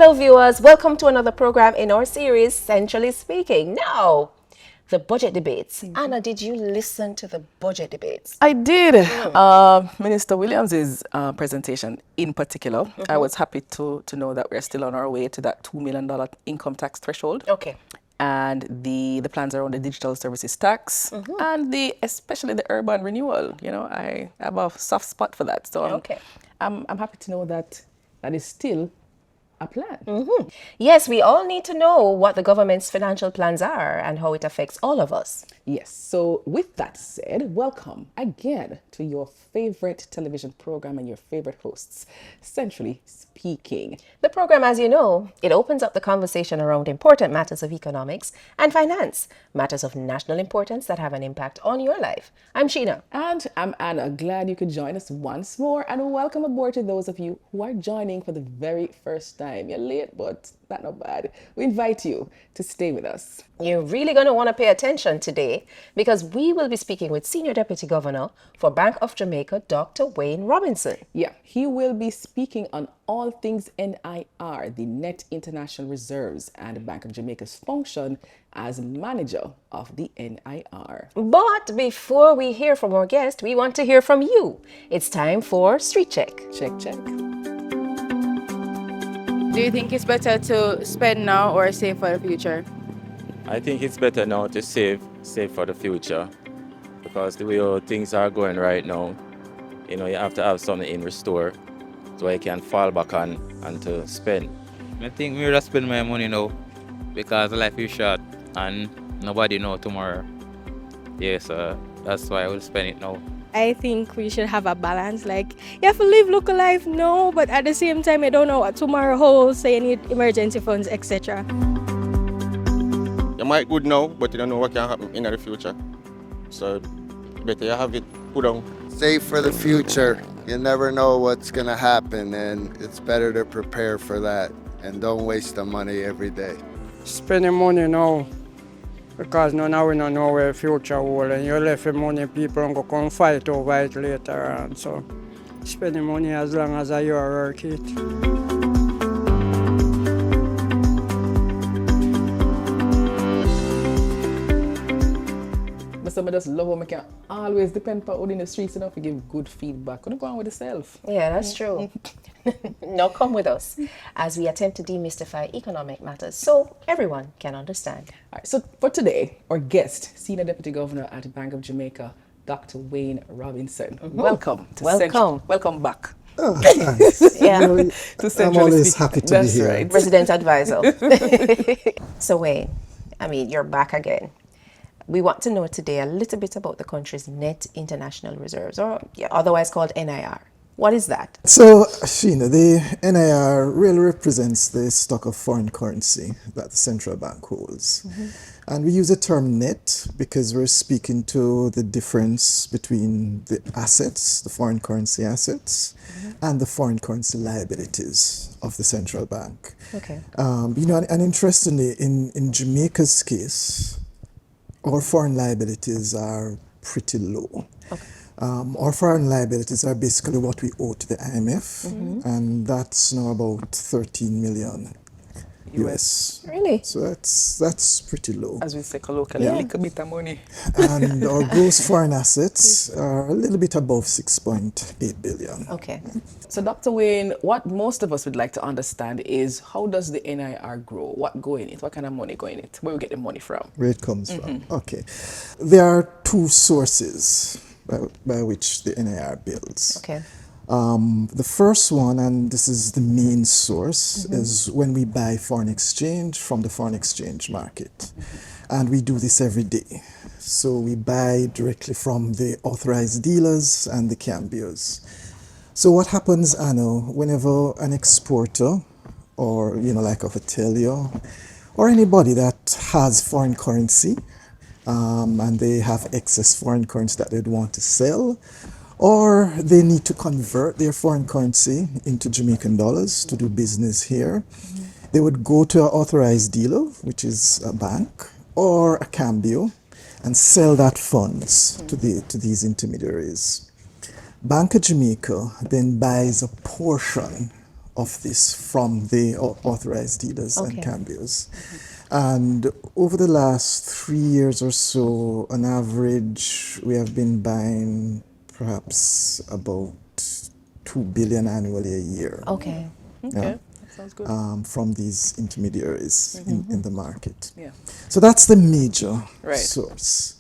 Hello, viewers. Welcome to another program in our series, Centrally Speaking. Now, the budget debates. Anna, did you listen to the budget debates? I did. Minister Williams's presentation in particular, I was happy to know that we're still on our way to that $2 million income tax threshold. Okay. And the plans around the digital services tax and especially the urban renewal. You know, I have a soft spot for that. So Okay. I'm happy to know that that is still a plan. Yes, we all need to know what the government's financial plans are and how it affects all of us. Yes, so with that said, welcome again to your favorite television program and your favorite hosts, Centrally Speaking. The program, as you know, it opens up the conversation around important matters of economics and finance, matters of national importance that have an impact on your life. I'm Sheena. And I'm Anna. Glad you could join us once more, and welcome aboard to those of you who are joining for the very first time. You're late, but that's not bad. We invite you to stay with us. You're really going to want to pay attention today because we will be speaking with Senior Deputy Governor for Bank of Jamaica, Dr. Wayne Robinson. Yeah, he will be speaking on all things NIR, the Net International Reserves, and Bank of Jamaica's function as manager of the NIR. But before we hear from our guest, we want to hear from you. It's time for Street Check. Check, check. Do you think it's better to spend now or save for the future? I think it's better now to save for the future, because the way how things are going right now, you know, you have to have something in restore so you can fall back on and to spend. I think we will spend my money now because life is short and nobody know tomorrow. Yes, that's why I will spend it now. I think we should have a balance. Like, you have to live local life now, but at the same time, you don't know what tomorrow holds, so you need emergency funds, etc. You might good now, but you don't know what can happen in the future. So better you have it put on. Save for the future. You never know what's going to happen, and it's better to prepare for that and don't waste the money every day. Spending money now, because now we don't know where the future will, and you left the money, people go come fight over it later on. So spending money as long as you work it. Some just love how I can always depend on in the streets enough to give good feedback. Couldn't go on with yourself. Yeah, that's true. Now come with us as we attempt to demystify economic matters so everyone can understand. All right, so for today, our guest, Senior Deputy Governor at Bank of Jamaica, Dr. Wayne Robinson. Welcome to Welcome. Welcome back. Oh, nice. Yeah. I'm always happy to be That's here. right. Resident advisor. So Wayne, I mean, you're back again. We want to know today a little bit about the country's net international reserves, or otherwise called NIR. What is that? So, Sheena, the NIR really represents the stock of foreign currency that the central bank holds. And we use the term net because we're speaking to the difference between the assets, the foreign currency assets, and the foreign currency liabilities of the central bank. Okay. And interestingly, in Jamaica's case, our foreign liabilities are pretty low. Okay. Our foreign liabilities are basically what we owe to the IMF, and that's now about 13 million US. Really? So that's pretty low. As we say colloquially, Yeah. a little bit of money. And our gross foreign assets are a little bit above 6.8 billion. Okay. So Dr. Wayne, what most of us would like to understand is how does the NIR grow? What go in it? What kind of money go in it? Where we get the money from? Where it comes from. Okay. There are two sources by which the NIR builds. Okay. The first one, and this is the main source, is when we buy foreign exchange from the foreign exchange market. And we do this every day. So we buy directly from the authorized dealers and the cambios. So what happens, Anno, whenever an exporter or, like of a Telio or anybody that has foreign currency and they have excess foreign currency that they'd want to sell, or they need to convert their foreign currency into Jamaican dollars to do business here, they would go to an authorized dealer, which is a bank, or a cambio, and sell that funds to these intermediaries. Bank of Jamaica then buys a portion of this from the authorized dealers and Okay. cambios. And over the last 3 years or so, on average, we have been buying perhaps about 2 billion annually a year. Okay. Yeah, That sounds good. from these intermediaries in the market. Yeah. So that's the major Right. source.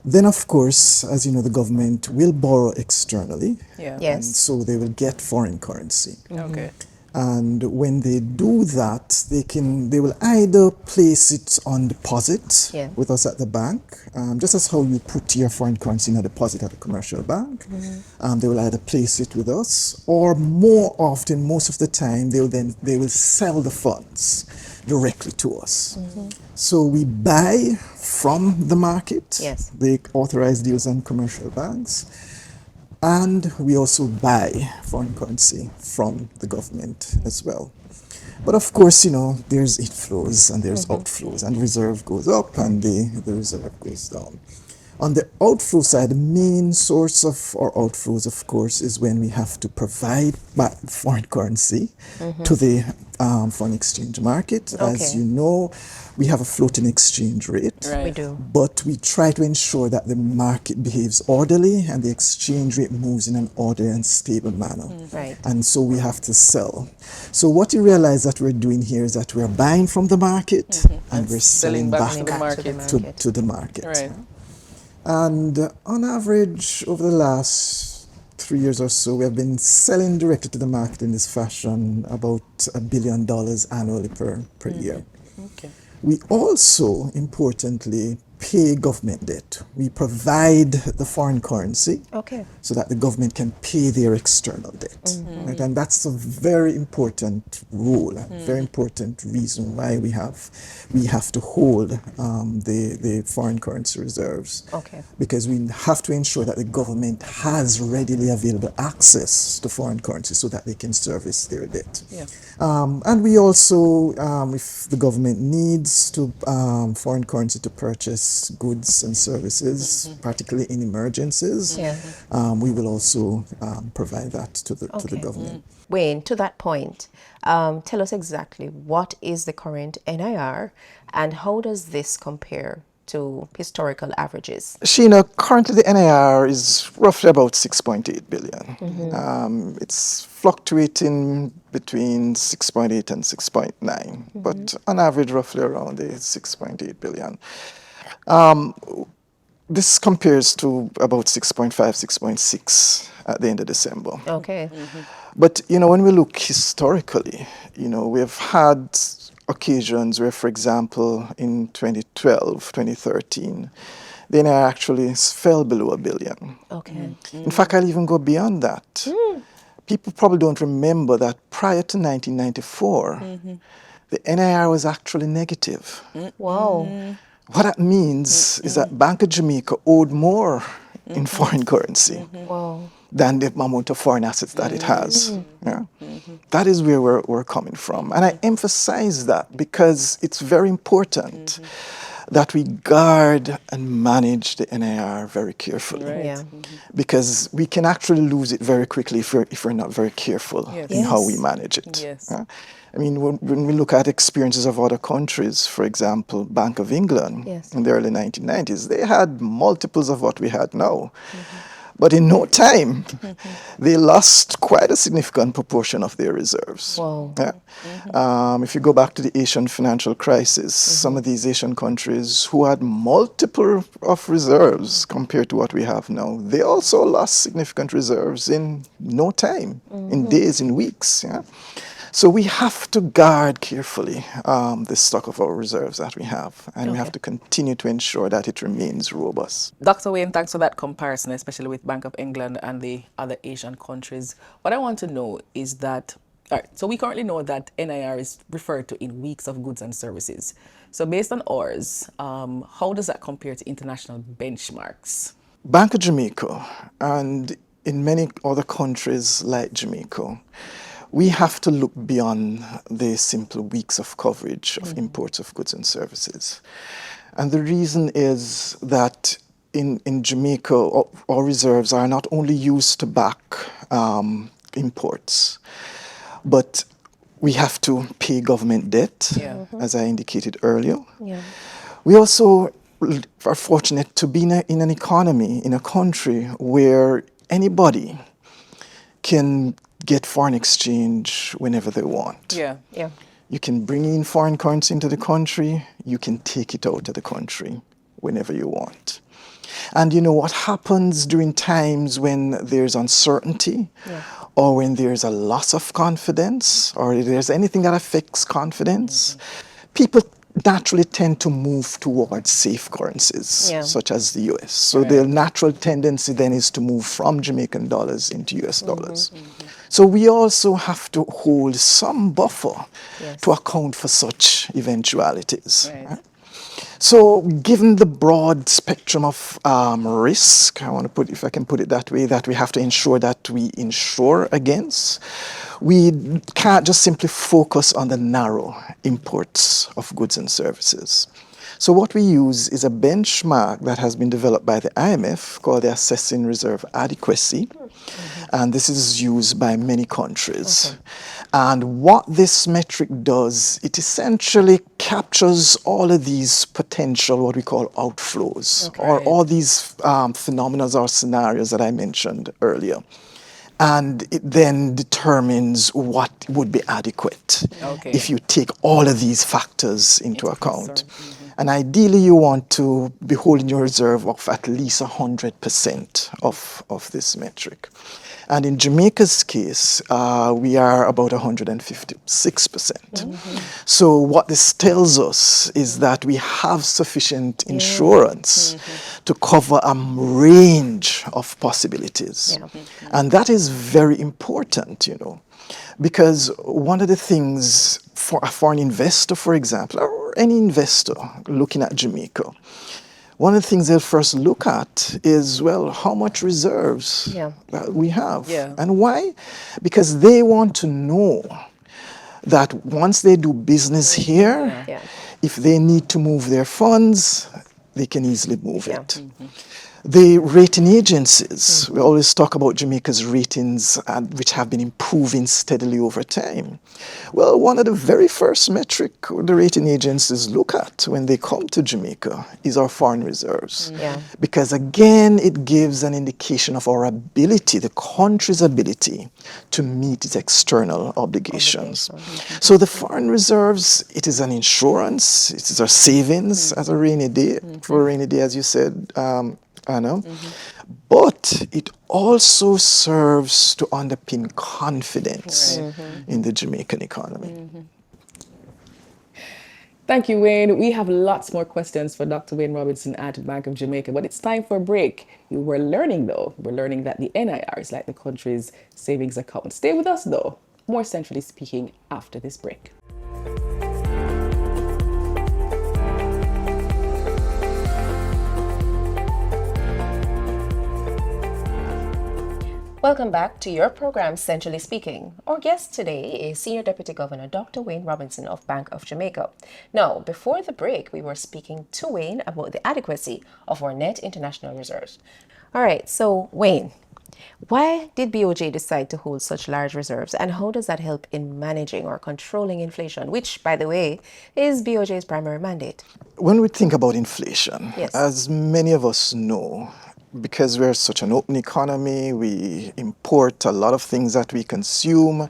Then, of course, as you know, the government will borrow externally, Yeah. Yes. and so they will get foreign currency. Okay. And when they do that, they will either place it on deposit Yeah. with us at the bank, just as how you put your foreign currency in a deposit at a commercial bank. They will either place it with us, or more often, most of the time, they will sell the funds directly to us. So we buy from the market, Yes. the authorized deals and commercial banks. And we also buy foreign currency from the government as well. But of course, you know, there's inflows and there's outflows, and reserve goes up and the reserve goes down. On the outflow side, the main source of our outflows, of course, is when we have to provide back foreign currency to the foreign exchange market. As Okay. you know, we have a floating exchange rate. Right. We do. But we try to ensure that the market behaves orderly and the exchange rate moves in an orderly and stable manner. Right. And so we have to sell. So what you realize that we're doing here is that we're buying from the market and we're selling back to the back to the market. market. to the market. Right. And on average, over the last 3 years or so, we have been selling directly to the market in this fashion about $1 billion annually per year. Okay. We also, importantly, pay government debt. We provide the foreign currency Okay. so that the government can pay their external debt. Right? And that's a very important role, a very important reason why we have to hold the foreign currency reserves. Okay. Because we have to ensure that the government has readily available access to foreign currency so that they can service their debt. Yeah. And we also, if the government needs to foreign currency to purchase goods and services, particularly in emergencies, Yeah. we will also provide that to the Okay. government. Wayne, to that point, tell us exactly what is the current NIR and how does this compare to historical averages? Sheena, currently the NIR is roughly about 6.8 billion. It's fluctuating between 6.8 and 6.9, but on average roughly around the 6.8 billion. This compares to about 6.5, 6.6 at the end of December. Okay. But, you know, when we look historically, you know, we've had occasions where, for example, in 2012, 2013, the NIR actually fell below $1 billion. Okay. In fact, I'll even go beyond that. People probably don't remember that prior to 1994, the NIR was actually negative. Wow. What that means is that Bank of Jamaica owed more in foreign currency Wow. than the amount of foreign assets that it has. Yeah? That is where we're coming from. And I emphasize that because it's very important that we guard and manage the NIR very carefully. Yeah. Because we can actually lose it very quickly if we're not very careful Yes. in how Yes. we manage it. Yes. I mean, when we look at experiences of other countries, for example, Bank of England Yes. in the early 1990s, they had multiples of what we had now. But in no time, they lost quite a significant proportion of their reserves. Wow. Yeah. If you go back to the Asian financial crisis, some of these Asian countries who had multiple of reserves compared to what we have now, they also lost significant reserves in no time, in days, in weeks. Yeah. So we have to guard carefully the stock of our reserves that we have, and we have to continue to ensure that it remains robust. Dr. Wayne, thanks for that comparison, especially with Bank of England and the other Asian countries. What I want to know is that, all right, so we currently know that NIR is referred to in weeks of goods and services. So based on ours, how does that compare to international benchmarks? Bank of Jamaica and in many other countries like Jamaica, we have to look beyond the simple weeks of coverage of imports of goods and services. And the reason is that in Jamaica, our reserves are not only used to back imports, but we have to pay government debt, Yeah. as I indicated earlier. Yeah. We also are fortunate to be in an economy, in a country where anybody can get foreign exchange whenever they want. Yeah. Yeah. You can bring in foreign currency into the country, you can take it out of the country whenever you want. And you know what happens during times when there's uncertainty or when there's a loss of confidence or there's anything that affects confidence, people naturally tend to move towards safe currencies, Yeah. such as the US. So the natural tendency then is to move from Jamaican dollars into US dollars. So we also have to hold some buffer to account for such eventualities. Right. So, given the broad spectrum of risk, I want to put, if I can put it that way, that we have to ensure that we insure against, we can't just simply focus on the narrow imports of goods and services. So what we use is a benchmark that has been developed by the IMF called the Assessing Reserve Adequacy. And this is used by many countries. And what this metric does, it essentially captures all of these potential, what we call outflows, or all these phenomena or scenarios that I mentioned earlier. And it then determines what would be adequate if you take all of these factors into account. And ideally, you want to be holding your reserve of at least 100% of this metric. And in Jamaica's case, we are about 156%. So what this tells us is that we have sufficient insurance to cover a range of possibilities. And that is very important, you know, because one of the things for a foreign investor, for example, or any investor looking at Jamaica, one of the things they'll first look at is, well, how much reserves that we have. And why? Because they want to know that once they do business here, if they need to move their funds, they can easily move it. The rating agencies, we always talk about Jamaica's ratings, which have been improving steadily over time. Well, one of the very first metric the rating agencies look at when they come to Jamaica is our foreign reserves. Because again, it gives an indication of our ability, the country's ability, to meet its external obligations. So the foreign reserves, it is an insurance, it is our savings as a rainy day, for a rainy day, as you said, Anna. But it also serves to underpin confidence in the Jamaican economy. Thank you, Wayne. We have lots more questions for Dr. Wayne Robinson at Bank of Jamaica, but it's time for a break. We're learning, though. We're learning that the NIR is like the country's savings account. Stay with us, though. More centrally speaking after this break. Welcome back to your program, Centrally Speaking. Our guest today is Senior Deputy Governor Dr. Wayne Robinson of Bank of Jamaica. Now, before the break, we were speaking to Wayne about the adequacy of our net international reserves. All right, so Wayne, why did BOJ decide to hold such large reserves, and how does that help in managing or controlling inflation, which, by the way, is BOJ's primary mandate? When we think about inflation, as many of us know, because we're such an open economy, we import a lot of things that we consume,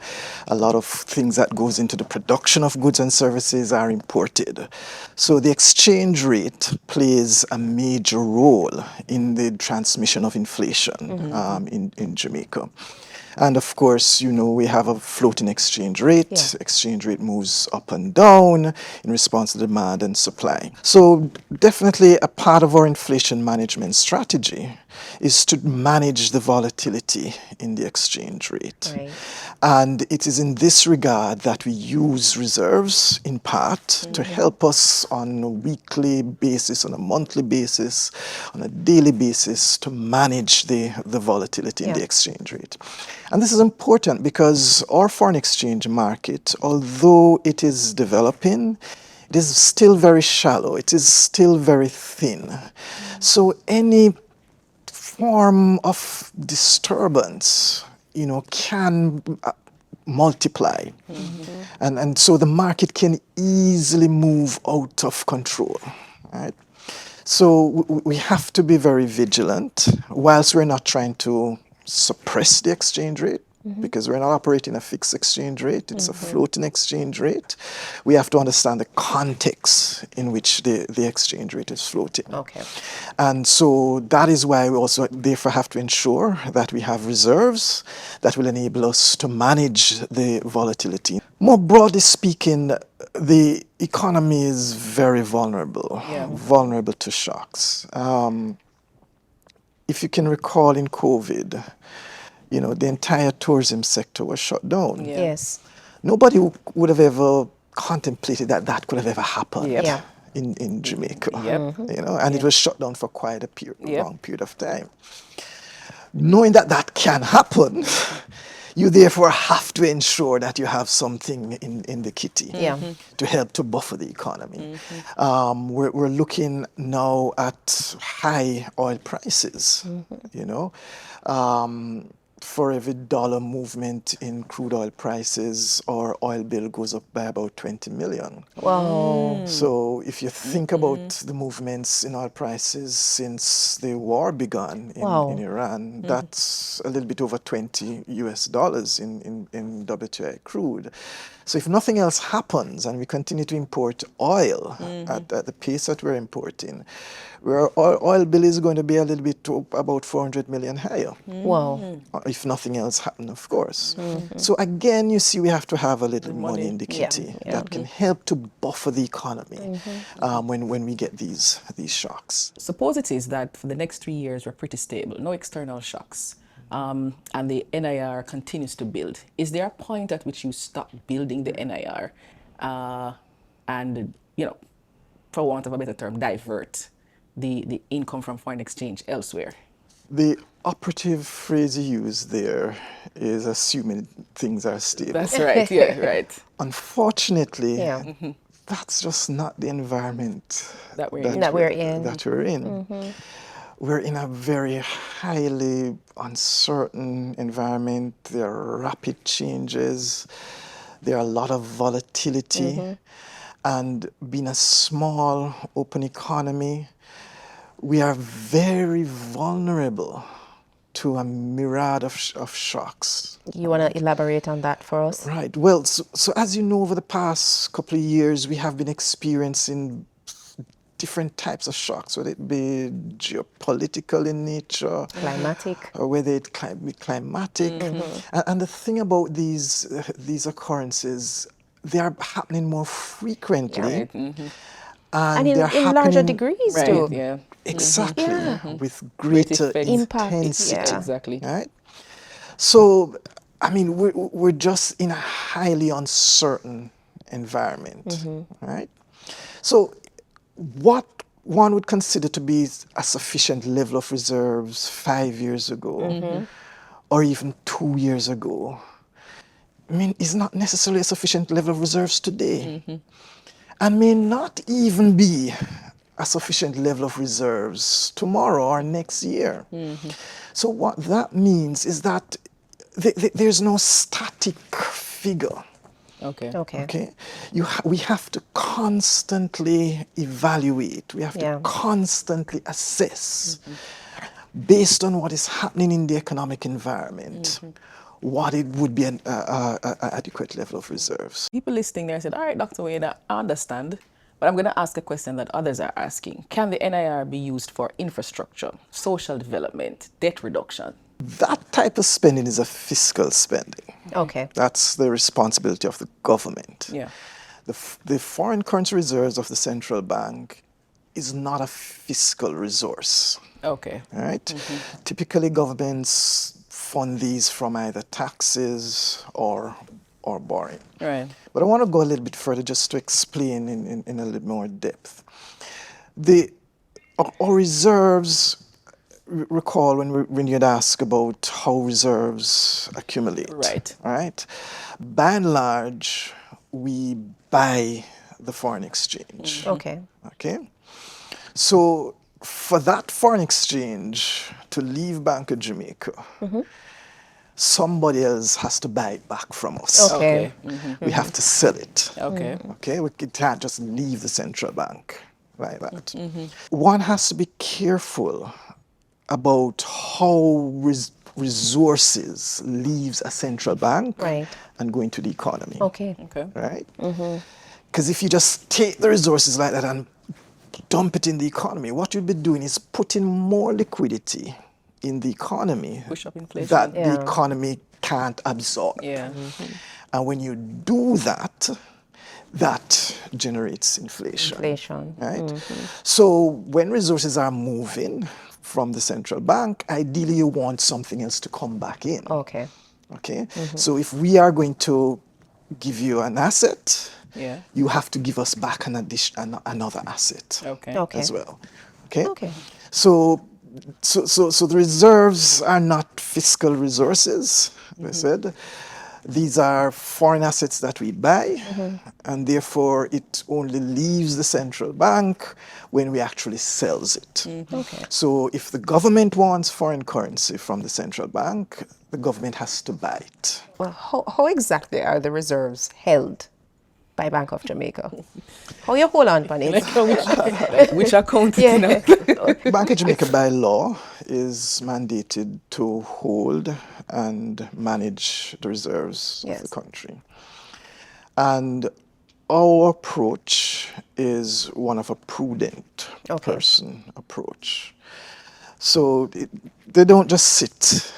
a lot of things that goes into the production of goods and services are imported. So the exchange rate plays a major role in the transmission of inflation in Jamaica. And of course, you know, we have a floating exchange rate. Exchange rate moves up and down in response to demand and supply. So definitely a part of our inflation management strategy is to manage the volatility in the exchange rate. And it is in this regard that we use reserves in part to help us on a weekly basis, on a monthly basis, on a daily basis to manage the volatility in the exchange rate. And this is important because our foreign exchange market, although it is developing, it is still very shallow. It is still very thin. So any form of disturbance, you know, can multiply. And so the market can easily move out of control, right? So we have to be very vigilant whilst we're not trying to suppress the exchange rate, because we're not operating a fixed exchange rate, it's a floating exchange rate. We have to understand the context in which the exchange rate is floating. Okay. And so that is why we also therefore have to ensure that we have reserves that will enable us to manage the volatility. More broadly speaking, the economy is very vulnerable, vulnerable to shocks. If you can recall in COVID, the entire tourism sector was shut down. Yes. Nobody would have ever contemplated that could have ever happened Yeah. in Jamaica. Yep. And it was shut down for quite a long period of time. Knowing that can happen, you therefore have to ensure that you have something in the kitty to help to buffer the economy. We're looking now at high oil prices, for every dollar movement in crude oil prices, our oil bill goes up by about 20 million. Wow. So if you think about the movements in oil prices since the war began in Iran, that's a little bit over $20 in WTI crude. So if nothing else happens and we continue to import oil at the pace that we're importing, our oil bill is going to be a little bit to about 400 million higher. Wow. If nothing else happens, of course. So again, you see, we have to have a little money in the kitty that can help to buffer the economy when we get these shocks. Suppose it is that for the next 3 years we're pretty stable, no external shocks, and the NIR continues to build. Is there a point at which you stop building the NIR and, for want of a better term, divert the income from foreign exchange elsewhere? The operative phrase you use there is assuming things are stable. That's right, yeah, right. Unfortunately, that's just not the environment that we're in. We're in a very highly uncertain environment. There are rapid changes. There are a lot of volatility. And being a small, open economy, we are very vulnerable to a myriad of shocks. You want to elaborate on that for us? Right. Well, so as you know, over the past couple of years, we have been experiencing different types of shocks, whether it be geopolitical in nature, climatic, or whether it be climatic. And the thing about these occurrences, they are happening more frequently. And in larger degrees too. Yeah. Exactly. With greater intensity. Yeah. Exactly. Right? So, I mean, we're just in a highly uncertain environment. Right? So, what one would consider to be a sufficient level of reserves 5 years ago, or even 2 years ago, I mean, is not necessarily a sufficient level of reserves today. And may not even be a sufficient level of reserves tomorrow or next year. So what that means is that there's no static figure. Okay. We have to constantly evaluate. We have to constantly assess based on what is happening in the economic environment. What it would be an adequate level of reserves. People listening there said, all right, Dr. Wayne, I understand, but I'm going to ask a question that others are asking. Can the NIR be used for infrastructure, social development, debt reduction? That type of spending is a fiscal spending. Okay. That's the responsibility of the government. Yeah. The foreign currency reserves of the central bank is not a fiscal resource. Okay. Right? Typically, governments fund these from either taxes or borrowing. Right. But I want to go a little bit further just to explain in a little more depth. Our reserves, recall when you'd ask about how reserves accumulate. Right? By and large, we buy the foreign exchange. Okay. So for that foreign exchange to leave Bank of Jamaica, somebody else has to buy it back from us. Okay. We have to sell it. Okay. Okay, we can't just leave the central bank like that. One has to be careful about how resources leaves a central bank Right. and go into the economy. Okay. Okay. Right? Because if you just take the resources like that and dump it in the economy, what you'll be doing is putting more liquidity in the economy Push up inflation. that the Yeah. economy can't absorb. Yeah. And when you do that, that generates inflation. Inflation. Right? So when resources are moving from the central bank, ideally you want something else to come back in. Okay. Okay? So if we are going to give you an asset, Yeah. you have to give us back another asset Okay. Okay. as well. Okay? Okay. So the reserves are not fiscal resources, I said. These are foreign assets that we buy, and therefore it only leaves the central bank when we actually sells it. Okay. So if the government wants foreign currency from the central bank, the government has to buy it. Well, how exactly are the reserves held by Bank of Jamaica? How you hold on, Panit? Which account? Yeah. Bank of Jamaica by law is mandated to hold and manage the reserves Yes. of the country. And our approach is one of a prudent Okay. person approach. So they don't just sit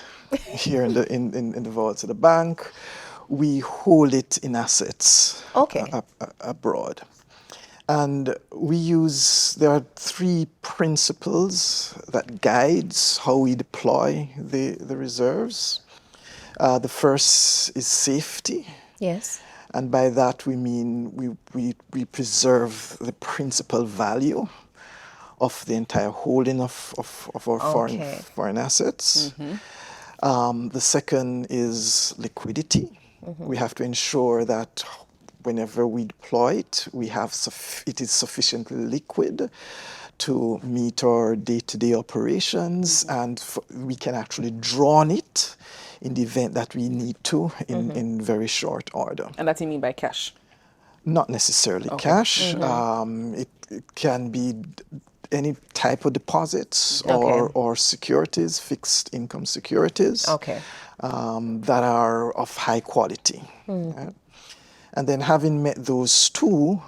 here in the vaults of the bank. We hold it in assets Okay. abroad. And there are 3 principles that guides how we deploy the reserves. The first is safety. Yes. And by that we mean we preserve the principal value of the entire holding of our Okay. foreign assets. The second is liquidity. We have to ensure that whenever we deploy it, it is sufficiently liquid to meet our day-to-day operations, and we can actually draw on it in the event that we need to in very short order. And that's what you mean by cash? Not necessarily Okay. cash. It can be any type of deposits or securities, fixed income securities, Okay. that are of high quality. Right? And then having met those 2,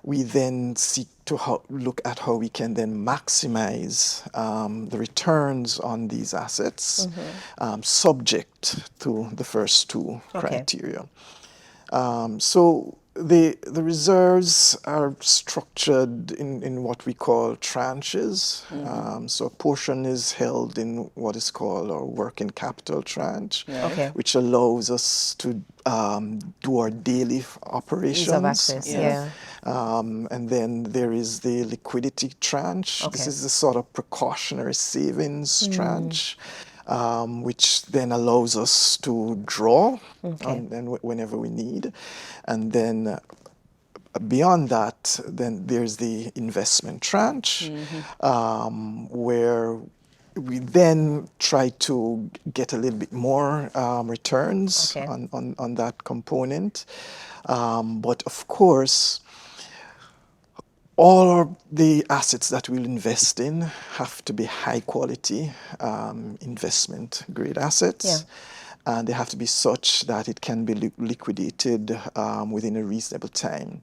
we then seek to look at how we can then maximize the returns on these assets, subject to the first 2 criteria. So the reserves are structured in what we call tranches. So a portion is held in what is called our working capital tranche, Okay. which allows us to do our daily operations. Ease of access, yeah. And then there is the liquidity tranche. This Okay. is the sort of precautionary savings tranche, which then allows us to draw whenever we need. And then beyond that, then there's the investment tranche, where we then try to get a little bit more returns on that component. But of course, all of the assets that we'll invest in have to be high quality investment grade assets. Yeah. And they have to be such that it can be liquidated within a reasonable time.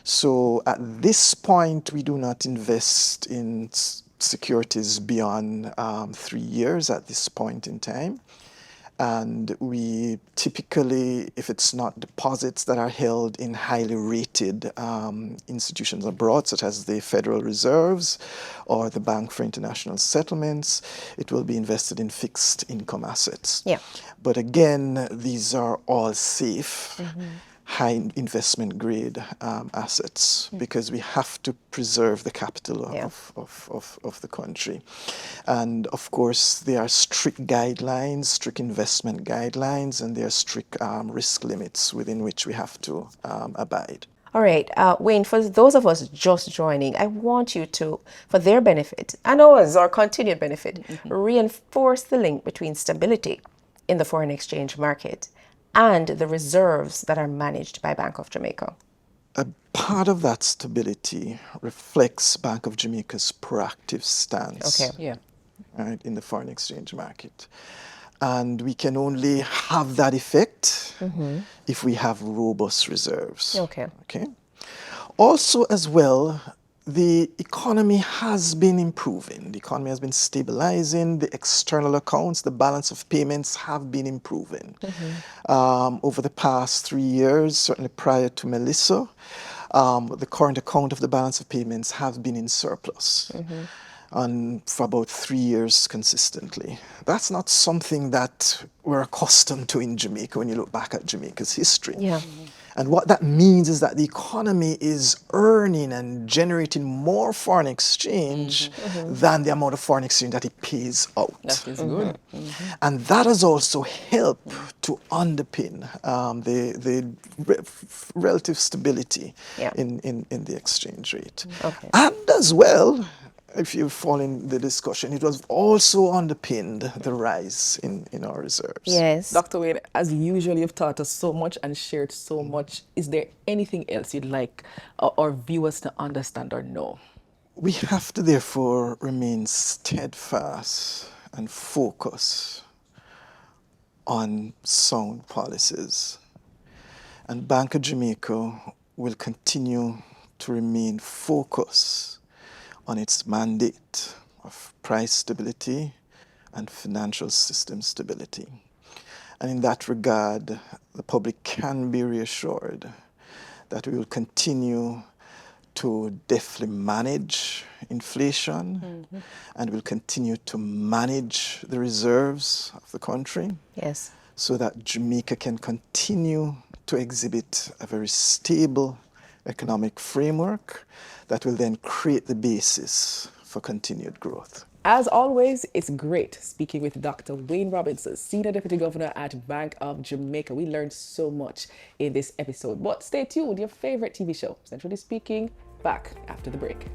So at this point, we do not invest in securities beyond 3 years at this point in time. And we typically, if it's not deposits that are held in highly rated institutions abroad, such as the Federal Reserves or the Bank for International Settlements, it will be invested in fixed income assets. Yeah. But again, these are all safe, high investment grade assets, because we have to preserve the capital of the country. And of course, there are strict guidelines, strict investment guidelines, and there are strict risk limits within which we have to abide. All right, Wayne, for those of us just joining, I want you to, for their benefit and ours, our continued benefit, reinforce the link between stability in the foreign exchange market and the reserves that are managed by Bank of Jamaica? A part of that stability reflects Bank of Jamaica's proactive stance, Okay. Yeah. right, in the foreign exchange market. And we can only have that effect if we have robust reserves. Okay. Okay. Also, as well, the economy has been improving. The economy has been stabilizing. The external accounts, the balance of payments have been improving. Over the past 3 years, certainly prior to Melissa, the current account of the balance of payments have been in surplus. And for about 3 years consistently. That's not something that we're accustomed to in Jamaica when you look back at Jamaica's history. Yeah. And what that means is that the economy is earning and generating more foreign exchange than the amount of foreign exchange that it pays out. That is good. And that has also helped to underpin the relative stability Yeah. in the exchange rate. Okay. And as well, if you fall in the discussion, it was also underpinned the rise in our reserves. Yes. Dr. Wade, as usual, you've taught us so much and shared so much. Is there anything else you'd like our viewers to understand or know? We have to therefore remain steadfast and focus on sound policies. And Bank of Jamaica will continue to remain focused on its mandate of price stability and financial system stability. And in that regard, the public can be reassured that we will continue to deftly manage inflation and will continue to manage the reserves of the country Yes. so that Jamaica can continue to exhibit a very stable economic framework that will then create the basis for continued growth. As always, it's great speaking with Dr. Wayne Robinson, Senior Deputy Governor at Bank of Jamaica. We learned so much in this episode. But stay tuned, your favorite TV show, Centrally Speaking, back after the break.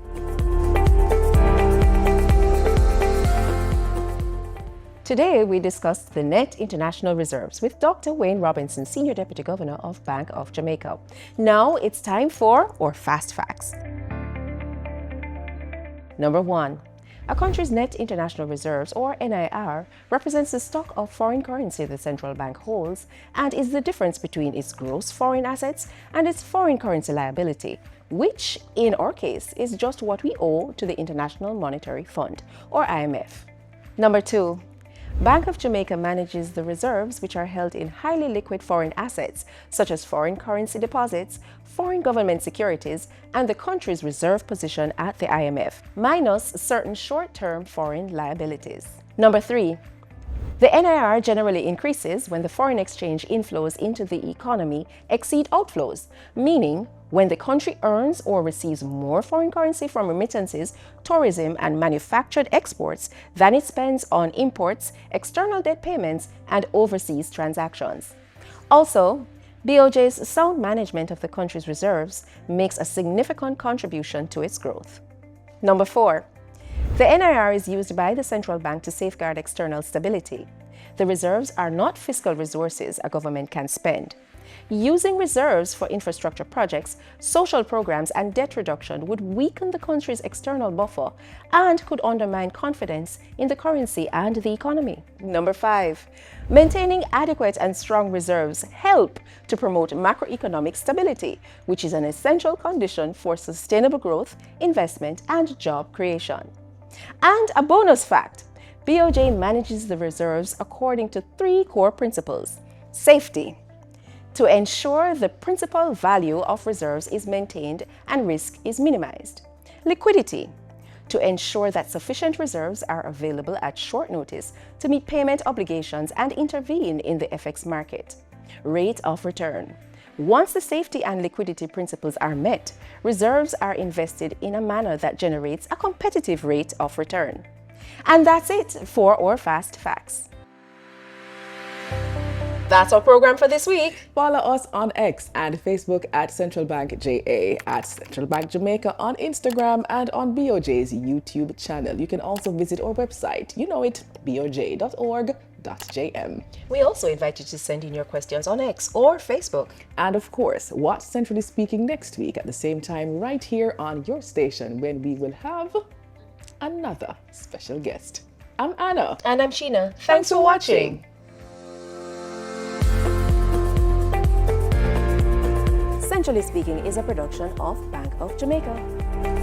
Today, we discussed the net international reserves with Dr. Wayne Robinson, Senior Deputy Governor of Bank of Jamaica. Now it's time for our fast facts. Number 1. A country's net international reserves, or NIR, represents the stock of foreign currency the central bank holds and is the difference between its gross foreign assets and its foreign currency liability, which, in our case, is just what we owe to the International Monetary Fund, or IMF. Number 2. Bank of Jamaica manages the reserves which are held in highly liquid foreign assets, such as foreign currency deposits, foreign government securities, and the country's reserve position at the IMF, minus certain short-term foreign liabilities. Number 3. The NIR generally increases when the foreign exchange inflows into the economy exceed outflows, meaning when the country earns or receives more foreign currency from remittances, tourism, and manufactured exports than it spends on imports, external debt payments, and overseas transactions. Also, BOJ's sound management of the country's reserves makes a significant contribution to its growth. Number 4. The NIR is used by the central bank to safeguard external stability. The reserves are not fiscal resources a government can spend. Using reserves for infrastructure projects, social programs, and debt reduction would weaken the country's external buffer and could undermine confidence in the currency and the economy. Number 5. Maintaining adequate and strong reserves help to promote macroeconomic stability, which is an essential condition for sustainable growth, investment, and job creation. And a bonus fact, BOJ manages the reserves according to 3 core principles. Safety, to ensure the principal value of reserves is maintained and risk is minimized. Liquidity, to ensure that sufficient reserves are available at short notice to meet payment obligations and intervene in the FX market. Rate of return. Once the safety and liquidity principles are met, reserves are invested in a manner that generates a competitive rate of return. And that's it for our Fast Facts. That's our program for this week. Follow us on X and Facebook at Central Bank JA, at Central Bank Jamaica on Instagram, and on BOJ's YouTube channel. You can also visit our website, you know it, boj.org.jm. We also invite you to send in your questions on X or Facebook. And of course, watch Centrally Speaking next week at the same time right here on your station when we will have another special guest. I'm Anna. And I'm Sheena. Thanks for watching. Centrally Speaking is a production of Bank of Jamaica.